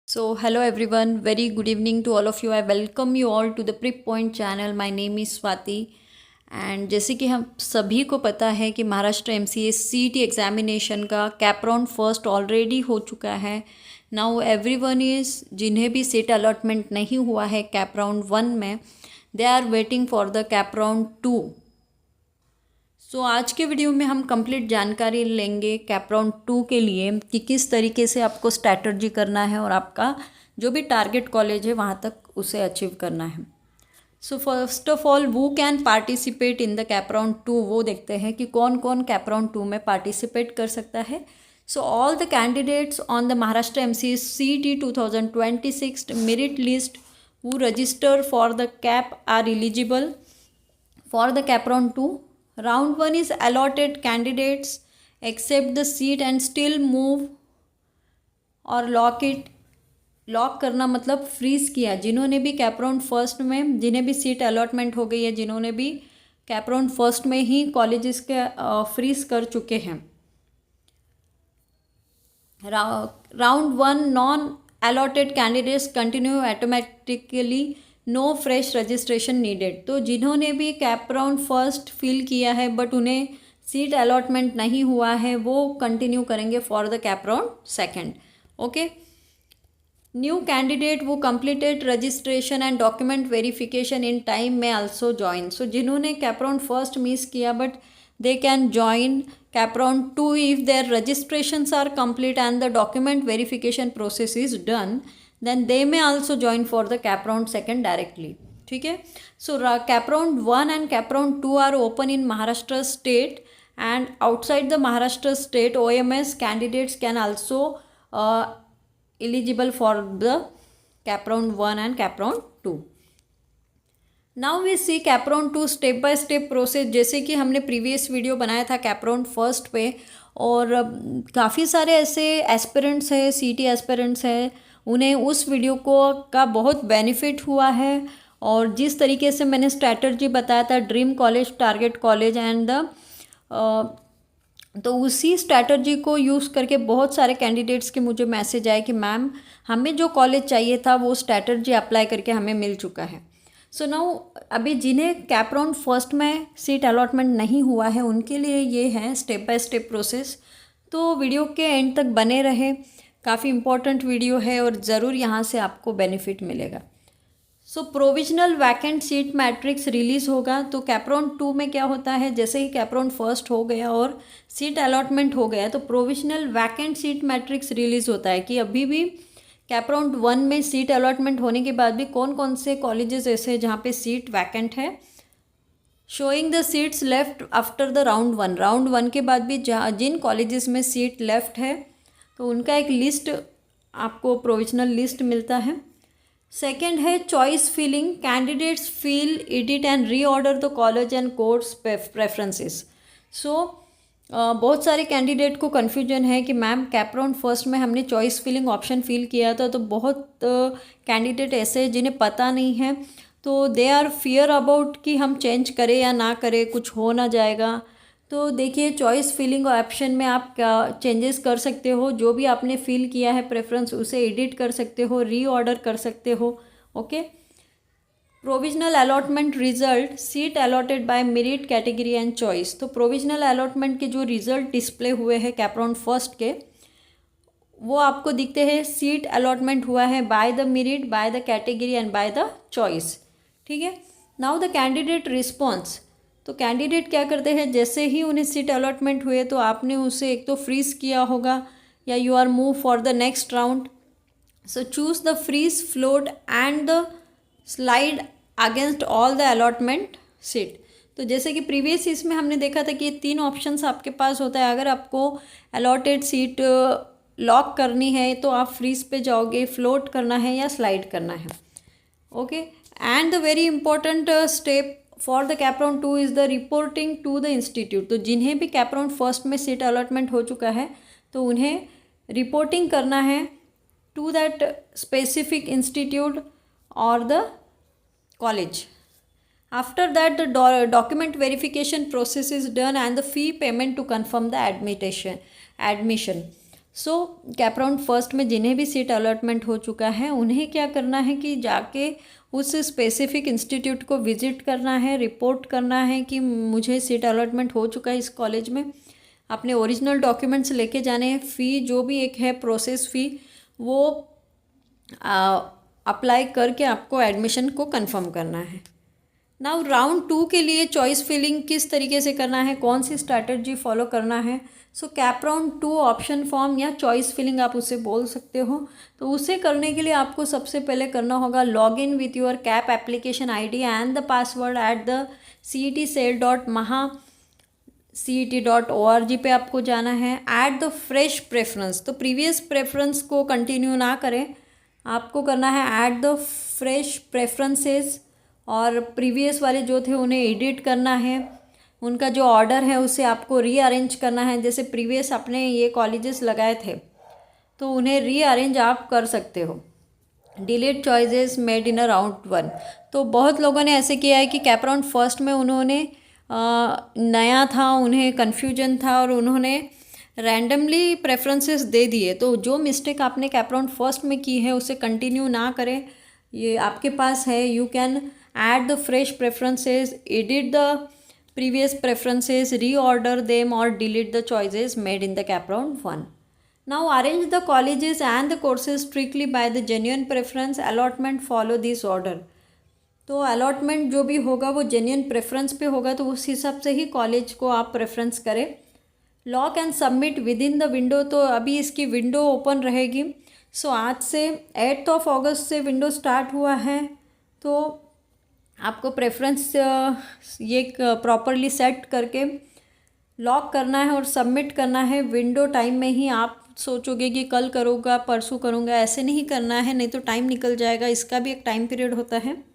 So, hello everyone, very good evening to all of you. I welcome you all to the Prep Point channel. My name is Swati and जैसे कि हम सभी को पता है कि महाराष्ट्र MCA CET एग्जामिनेशन का कैप राउंड फर्स्ट ऑलरेडी हो चुका है. नाउ एवरीवन इज़ जिन्हें भी सीट अलॉटमेंट नहीं हुआ है कैप राउंड 1 में, they are waiting for the CAP round 2. So आज के वीडियो में हम कंप्लीट जानकारी लेंगे कैप राउंड 2 के लिए कि किस तरीके से आपको स्ट्रैटर्जी करना है और आपका जो भी टारगेट कॉलेज है वहाँ तक उसे अचीव करना है. सो फर्स्ट ऑफ ऑल वो can participate in the CAP round 2, वो देखते हैं कि कौन कौन कैप राउंड 2 में पार्टिसिपेट कर सकता है. So all the candidates on the Maharashtra MCA CET 2026 merit list who register for the cap are eligible for the cap round 2. Round 1 is allotted candidates accept the seat and still move or lock it. Lock करना मतलब fridge किया. जिन्होंने भी CAP round first में जिन्हें भी seat allotment हो गई है, जिन्होंने भी कैप राउंड फर्स्ट में ही कॉलेजेस के फ्रीज़ कर चुके हैं. Round 1 non allotted candidates continue automatically, no fresh registration needed. तो जिन्होंने भी कैप राउंड फर्स्ट फिल किया है बट उन्हें सीट अलॉटमेंट नहीं हुआ है, वो कंटिन्यू करेंगे for the CAP round second. Okay. New candidate वो completed registration and document verification in time में आल्सो ज्वाइन. सो जिन्होंने कैप राउंड फर्स्ट मिस किया but they can join CAP round 2 if their registrations are complete and the document verification process is done, then they may also join for the CAP round second directly. ठीक है. So CAP round 1 and CAP round 2 are open in Maharashtra state and outside the Maharashtra state OMS candidates can also eligible for the cap round 1 and cap round 2. Now we see cap round 2 step by step process. जैसे कि हमने previous video बनाया था cap round first पे, और काफ़ी सारे ऐसे एस्पिरेंट्स हैं, CT एस्पिरेंट्स हैं, उन्हें उस वीडियो का बहुत बेनिफिट हुआ है. और जिस तरीके से मैंने स्ट्रैटर्जी बताया था dream college, target college and the, तो उसी स्ट्रैटर्जी को यूज़ करके बहुत सारे कैंडिडेट्स के मुझे मैसेज आए कि मैम हमें जो कॉलेज चाहिए था वो स्ट्रैटर्जी अप्लाई करके हमें मिल चुका है. सो नाउ अभी जिन्हें कैप राउंड फर्स्ट में सीट अलॉटमेंट नहीं हुआ है उनके लिए ये है स्टेप बाय स्टेप प्रोसेस. तो वीडियो के एंड तक बने रहे, काफ़ी इंपॉर्टेंट वीडियो है और ज़रूर यहाँ से आपको बेनिफिट मिलेगा. So provisional vacant seat matrix release होगा. तो कैप राउंड 2 में क्या होता है, जैसे ही कैप राउंड फर्स्ट हो गया और सीट अलॉटमेंट हो गया तो provisional vacant seat matrix release होता है कि अभी भी कैप राउंड 1 में सीट अलॉटमेंट होने के बाद भी कौन कौन से कॉलेजेस ऐसे हैं जहाँ पे सीट वैकेंट है. Showing the seats left after the round 1 के बाद भी जहाँ जिन कॉलेजेस में सीट लेफ्ट है तो उनका एक लिस्ट आपको प्रोविजनल लिस्ट मिलता है. सेकेंड है choice filling. Candidates fill edit and reorder the college and course preferences. So बहुत सारे कैंडिडेट को कन्फ्यूजन है कि मैम कैप राउंड फर्स्ट में हमने चॉइस फिलिंग ऑप्शन फिल किया था, तो बहुत कैंडिडेट ऐसे हैं जिन्हें पता नहीं है, तो दे आर फियर अबाउट कि हम चेंज करें या ना करें, कुछ हो ना जाएगा. तो देखिए चॉइस फिलिंग ऑप्शन में आप क्या चेंजेस कर सकते हो, जो भी आपने फिल किया है प्रेफरेंस उसे एडिट कर सकते हो, रीऑर्डर कर सकते हो. Okay. Provisional allotment result seat allotted by merit category and choice. तो प्रोविजनल अलॉटमेंट के जो रिजल्ट डिस्प्ले हुए हैं कैप राउंड फर्स्ट के, वो आपको दिखते हैं सीट अलॉटमेंट हुआ है by the merit, by the category and by the choice. ठीक है. Now the candidate response. तो कैंडिडेट क्या करते हैं, जैसे ही उन्हें सीट अलॉटमेंट हुए तो आपने उसे एक तो फ्रीज किया होगा या you are move for the next round. So choose the freeze, float and the slide against all the allotment seat. तो जैसे कि प्रीवियस इसमें हमने देखा था कि ये 3 ऑप्शंस आपके पास होता है. अगर आपको अलॉटेड सीट लॉक करनी है तो आप फ्रीज पे जाओगे, फ्लोट करना है या स्लाइड करना है. Okay. And the very important step for the CAP round 2 is the reporting to the institute. तो जिन्हें भी कैप राउंड फर्स्ट में सीट अलॉटमेंट हो चुका है तो उन्हें रिपोर्टिंग करना है टू दैट स्पेसिफिक इंस्टीट्यूट और the college. After that, the document verification process is done and the fee payment to confirm the admission. So कैपराउंड first में जिन्हें भी सीट अलॉटमेंट हो चुका है उन्हें क्या करना है कि जाके उस स्पेसिफिक इंस्टीट्यूट को विजिट करना है, रिपोर्ट करना है कि मुझे सीट अलॉटमेंट हो चुका है इस कॉलेज में। अपने ओरिजिनल डॉक्यूमेंट्स लेके जाने हैं। फ़ी जो भी एक है प्रोसेस फ़ी वो अप्लाई करके आपको एडमिशन को कंफर्म करना है। नाउ राउंड 2 के लिए चॉइस फिलिंग किस तरीके से करना है, कौन सी स्ट्रैटेजी फॉलो करना है। So CAP round 2 option form या चॉइस फिलिंग आप उसे बोल सकते हो। तो उसे करने के लिए आपको सबसे पहले करना होगा log in with your cap application ID and the password at the cet.cet.org पे आपको जाना है। ऐड द फ्रेश प्रेफरेंस, तो प्रीवियस प्रेफरेंस को कंटिन्यू ना करें, आपको करना है ऐड द फ्रेश प्रेफरेंसेस, और प्रीवियस वाले जो थे उन्हें एडिट करना है। उनका जो ऑर्डर है उसे आपको रीअरेंज करना है। जैसे प्रीवियस आपने ये कॉलेजेस लगाए थे तो उन्हें रीअरेंज आप कर सकते हो। Delete choices made in a round 1, तो बहुत लोगों ने ऐसे किया है कि कैप राउंड फर्स्ट में उन्होंने नया था, उन्हें कन्फ्यूजन था और उन्होंने रैंडमली प्रेफरेंसेस दे दिए। तो जो मिस्टेक आपने कैप राउंड फर्स्ट में की है उसे कंटिन्यू ना करें। ये आपके पास है, you can add the fresh preferences, edit the previous preferences, reorder them or delete the choices made in the cap round 1. Now arrange the colleges and the courses strictly by the genuine preference allotment, follow this order. तो allotment जो भी होगा वो genuine preference पे होगा, तो उस हिसाब से ही कॉलेज को आप प्रेफरेंस करें। Lock and submit with in the window, तो अभी इसकी विंडो ओपन रहेगी। सो आज से 8 अगस्त से विंडो स्टार्ट हुआ है, तो आपको प्रेफरेंस ये प्रॉपरली सेट करके लॉक करना है और सबमिट करना है विंडो टाइम में ही। आप सोचोगे कि कल करूँगा परसों करूँगा, ऐसे नहीं करना है, नहीं तो टाइम निकल जाएगा। इसका भी एक टाइम पीरियड होता है,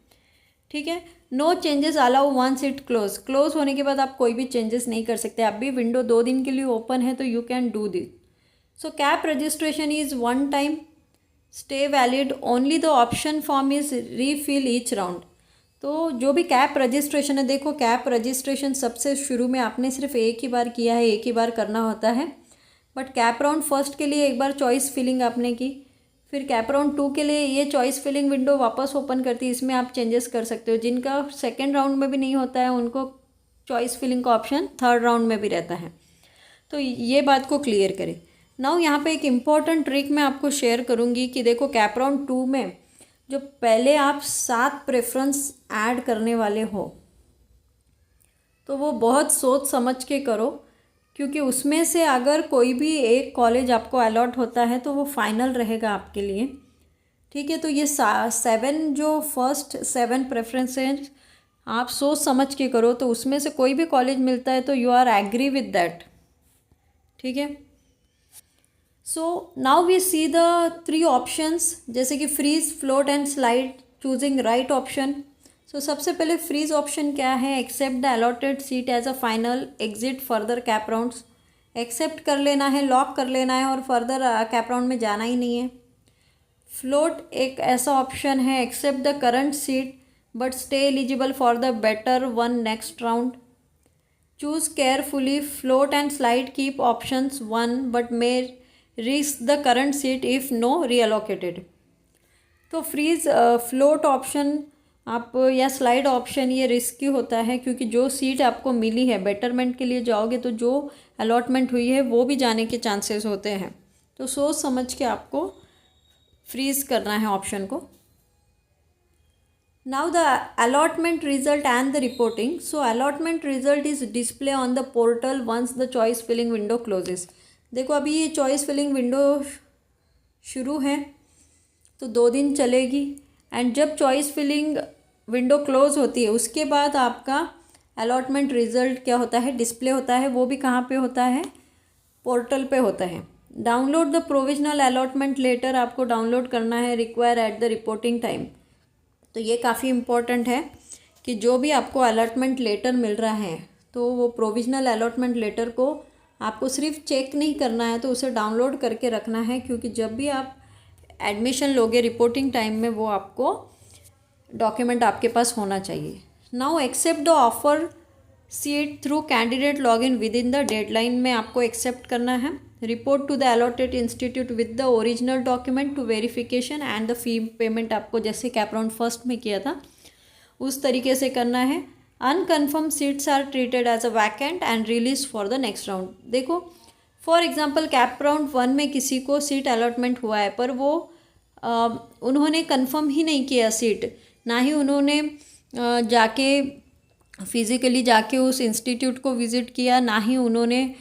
ठीक है। No changes allow once it close होने के बाद आप कोई भी चेंजेस नहीं कर सकते। अब भी विंडो 2 दिन के लिए ओपन है तो you can do this. So cap registration is 1 time, stay valid, only the option form is refill each round. तो जो भी कैप रजिस्ट्रेशन है, देखो कैप रजिस्ट्रेशन सबसे शुरू में आपने सिर्फ एक ही बार किया है, एक ही बार करना होता है। बट कैप राउंड फर्स्ट के लिए एक बार चॉइस फिलिंग आपने की, फिर कैप राउंड 2 के लिए ये चॉइस फिलिंग विंडो वापस ओपन करती है, इसमें आप चेंजेस कर सकते हो। जिनका सेकेंड राउंड में भी नहीं होता है उनको चॉइस फिलिंग का ऑप्शन थर्ड राउंड में भी रहता है। तो ये बात को क्लियर करें। नाउ यहाँ पे एक इम्पॉर्टेंट ट्रिक मैं आपको शेयर करूँगी कि देखो कैप राउंड 2 में जो पहले आप 7 प्रेफरेंस ऐड करने वाले हो तो वो बहुत सोच समझ के करो, क्योंकि उसमें से अगर कोई भी एक कॉलेज आपको अलॉट होता है तो वो फाइनल रहेगा आपके लिए, ठीक है। तो ये 7 जो फर्स्ट 7 प्रेफरेंसेस आप सोच समझ के करो, तो उसमें से कोई भी कॉलेज मिलता है तो you are agree with that, ठीक है। So now we see the 3 options, जैसे कि freeze, float and slide, choosing right option. So सबसे पहले फ्रीज ऑप्शन क्या है, accept the allotted seat as a final, exit further CAP rounds. Accept कर लेना है, लॉक कर लेना है और फर्दर कैप राउंड में जाना ही नहीं है। फ्लोट एक ऐसा ऑप्शन है, accept the current seat but stay eligible for the better one next round. Choose carefully, float and slide keep options 1 but may risk the current seat if no reallocated. तो freeze float option आप या slide option ये risky होता है, क्योंकि जो seat आपको मिली है बेटरमेंट के लिए जाओगे तो जो अलॉटमेंट हुई है वो भी जाने के चांसेस होते हैं। तो सोच समझ के आपको फ्रीज करना है ऑप्शन को। Now the allotment result and the reporting. So allotment result is display on the portal once the choice filling window closes. देखो अभी ये चॉइस फिलिंग विंडो शुरू है तो 2 दिन चलेगी, एंड जब चॉइस फिलिंग विंडो क्लोज होती है उसके बाद आपका अलॉटमेंट रिजल्ट क्या होता है, डिस्प्ले होता है। वो भी कहाँ पे होता है, पोर्टल पे होता है। Download the provisional allotment letter आपको डाउनलोड करना है, require at the reporting time. तो ये काफ़ी इम्पोर्टेंट है कि जो भी आपको अलॉटमेंट लेटर मिल रहा है तो वो प्रोविजनल अलॉटमेंट लेटर को आपको सिर्फ चेक नहीं करना है, तो उसे डाउनलोड करके रखना है, क्योंकि जब भी आप एडमिशन लोगे रिपोर्टिंग टाइम में वो आपको डॉक्यूमेंट आपके पास होना चाहिए। Now accept the offer seat through candidate login with in the deadline में आपको एक्सेप्ट करना है। Report to the allotted institute with the original document to verification and the fee payment आपको जैसे कैप राउंड फर्स्ट में किया था उस तरीके से करना है। Unconfirm seats are treated as a vacant and release for the next round. देखो फॉर एग्जांपल कैप राउंड 1 में किसी को सीट अलॉटमेंट हुआ है पर वो उन्होंने कंफर्म ही नहीं किया सीट, ना ही उन्होंने जाके फिज़िकली जाके उस इंस्टीट्यूट को विज़िट किया, ना ही उन्होंने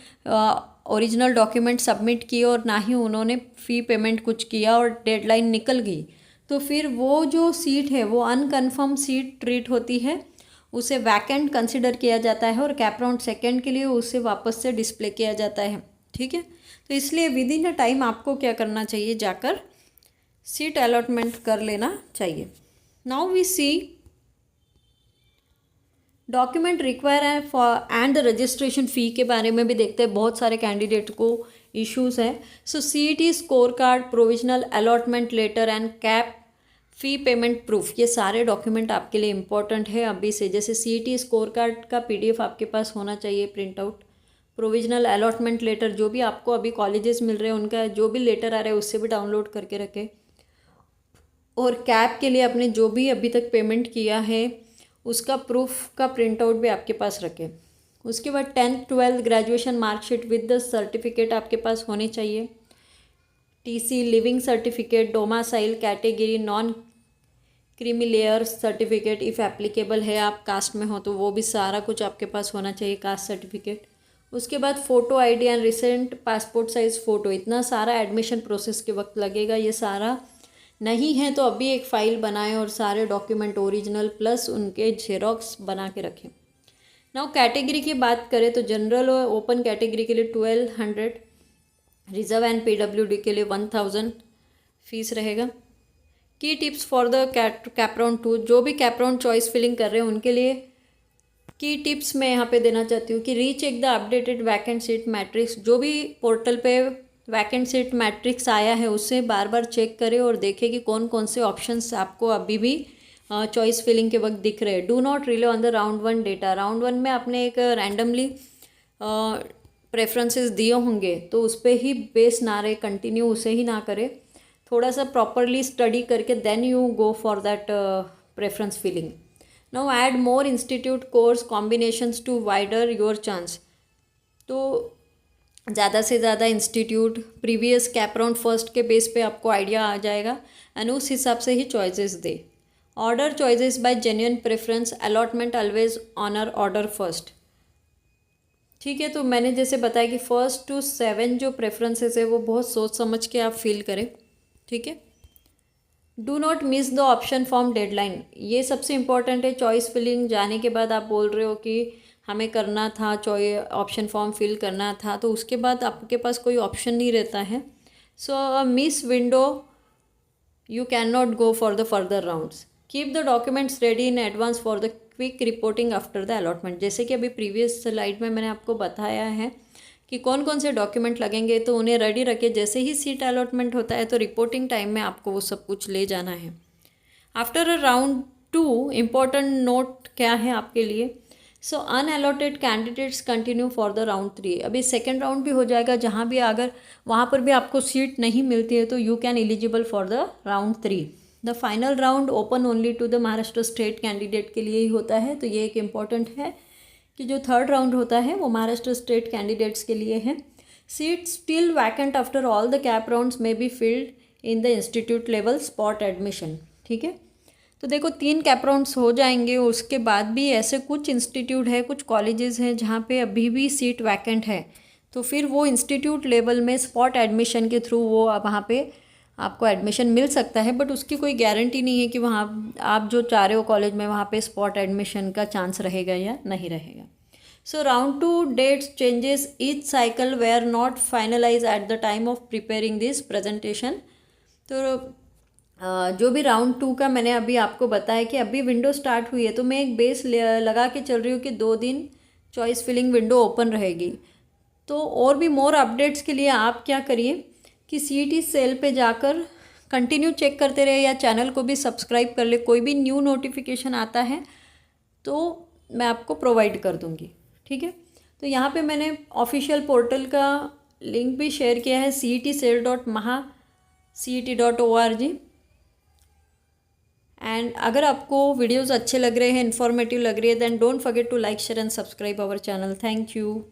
ओरिजिनल डॉक्यूमेंट सबमिट किए और ना ही उन्होंने फ़ी पेमेंट कुछ किया और डेडलाइन निकल गई, तो फिर वो जो सीट है वो अनकन्फर्म सीट ट्रीट होती है, उसे वैकेंट कंसिडर किया जाता है और कैप राउंड सेकेंड के लिए उसे वापस से डिस्प्ले किया जाता है। ठीक है, तो इसलिए विद इन अ टाइम आपको क्या करना चाहिए, जाकर सीट अलॉटमेंट कर लेना चाहिए। Now we see document require है for and the registration fee के बारे में भी देखते हैं, बहुत सारे कैंडिडेट को इश्यूज़ है। So CET score card, provisional allotment letter and CAP fee payment proof, ये सारे डॉक्यूमेंट आपके लिए इंपॉर्टेंट है अभी से। जैसे CET स्कोर कार्ड का PDF आपके पास होना चाहिए print out, provisional allotment letter जो भी आपको अभी कॉलेजेस मिल रहे हैं उनका जो भी लेटर आ रहा है उससे भी डाउनलोड करके रखें, और कैप के लिए आपने जो भी अभी तक पेमेंट किया है उसका प्रूफ का प्रिंट आउट भी आपके पास रखें। उसके बाद 10th 12th graduation marksheet with the certificate आपके पास होनी चाहिए। TC, leaving certificate, domicile category, non creamy layer certificate if applicable है, आप कास्ट में हो तो वो भी सारा कुछ आपके पास होना चाहिए, कास्ट सर्टिफिकेट। उसके बाद photo ID and recent passport size photo, इतना सारा एडमिशन प्रोसेस के वक्त लगेगा, ये सारा नहीं है तो अभी एक फ़ाइल बनाएं और सारे डॉक्यूमेंट ओरिजिनल प्लस उनके जेरोक्स बना के रखें। नाउ कैटेगरी की बात करें तो जनरल और ओपन कैटेगरी के लिए 1200, रिजर्व एंड PWD के लिए 1000 फीस रहेगा। की tips for the CAP round 2, जो भी कैप राउंड चॉइस फिलिंग कर रहे हैं उनके लिए की टिप्स मैं यहाँ पे देना चाहती हूँ कि recheck the updated vacant seat matrix, जो भी पोर्टल पे वैकेंट सीट मैट्रिक्स आया है उससे बार बार चेक करें और देखें कि कौन कौन से ऑप्शंस आपको अभी भी चॉइस फिलिंग के वक्त दिख रहे हैं। Do not relay on the round 1 data, round 1 में आपने एक रैंडमली प्रेफरेंसेस दिए होंगे तो उस पर ही बेस ना रहे, कंटिन्यू उसे ही ना करें, थोड़ा सा प्रॉपरली स्टडी करके then you go for that preference filling. Now add more institute course combinations to wider your chance, तो ज़्यादा से ज़्यादा institute previous CAP round first के बेस पे आपको आइडिया आ जाएगा एंड उस हिसाब से ही चॉइसेस दे। Order choices by genuine preference, allotment always honour order first. ठीक है, तो मैंने जैसे बताया कि 1 to 7 जो प्रेफरेंसेस है वो बहुत सोच समझ के आप फिल करें। ठीक है, do not miss the option form deadline, ये सबसे इम्पॉर्टेंट है। चॉइस फिलिंग जाने के बाद आप बोल रहे हो कि हमें करना था ऑप्शन फॉर्म फिल करना था, तो उसके बाद आपके पास कोई ऑप्शन नहीं रहता है। So miss window you can not go for the further rounds. Keep the documents ready in advance for the quick reporting after the allotment, जैसे कि अभी प्रीवियस स्लाइड में मैंने आपको बताया है कि कौन कौन से डॉक्यूमेंट लगेंगे, तो उन्हें रेडी रखें। जैसे ही सीट अलॉटमेंट होता है तो रिपोर्टिंग टाइम में आपको वो सब कुछ ले जाना है। After a round 2 important note क्या है आपके लिए, so unallotted candidates continue for the round 3। अभी सेकेंड राउंड भी हो जाएगा, जहाँ भी अगर वहाँ पर भी आपको सीट नहीं मिलती है तो you can eligible for the round 3। The final round open only to the Maharashtra state candidate के लिए ही होता है, तो ये एक इम्पॉर्टेंट है कि जो थर्ड राउंड होता है वो महाराष्ट्र स्टेट कैंडिडेट्स के लिए है। Seat still vacant after all the CAP rounds में be filled in the institute level spot admission. ठीक है, तो देखो 3 कैप राउंड्स हो जाएंगे, उसके बाद भी ऐसे कुछ इंस्टीट्यूट है, कुछ कॉलेजेस हैं जहाँ पे अभी भी सीट वैकेंट है, तो फिर वो इंस्टीट्यूट लेवल में स्पॉट एडमिशन के थ्रू वो वहाँ पे आपको एडमिशन मिल सकता है, बट उसकी कोई गारंटी नहीं है कि वहाँ आप जो चाह रहे हो कॉलेज में वहाँ पे स्पॉट एडमिशन का चांस रहेगा या नहीं रहेगा। So round 2 dates changes each cycle were not finalize at the time of preparing this presentation. तो जो भी राउंड 2 का मैंने अभी आपको बताया कि अभी विंडो स्टार्ट हुई है, तो मैं एक बेस लगा के चल रही हूँ कि 2 दिन चॉइस फिलिंग विंडो ओपन रहेगी। तो और भी मोर अपडेट्स के लिए आप क्या करिए कि CET सेल पे जाकर कंटिन्यू चेक करते रहे या चैनल को भी सब्सक्राइब कर ले, कोई भी न्यू नोटिफिकेशन आता है तो मैं आपको प्रोवाइड कर दूँगी। ठीक है। तो यहाँ पे मैंने ऑफिशियल पोर्टल का लिंक भी शेयर किया है, cet.maha.cet.org। एंड अगर आपको वीडियोज़ अच्छे लग रहे हैं, इन्फॉर्मेटिव लग रही है, then don't forget to like share and subscribe our channel. Thank you.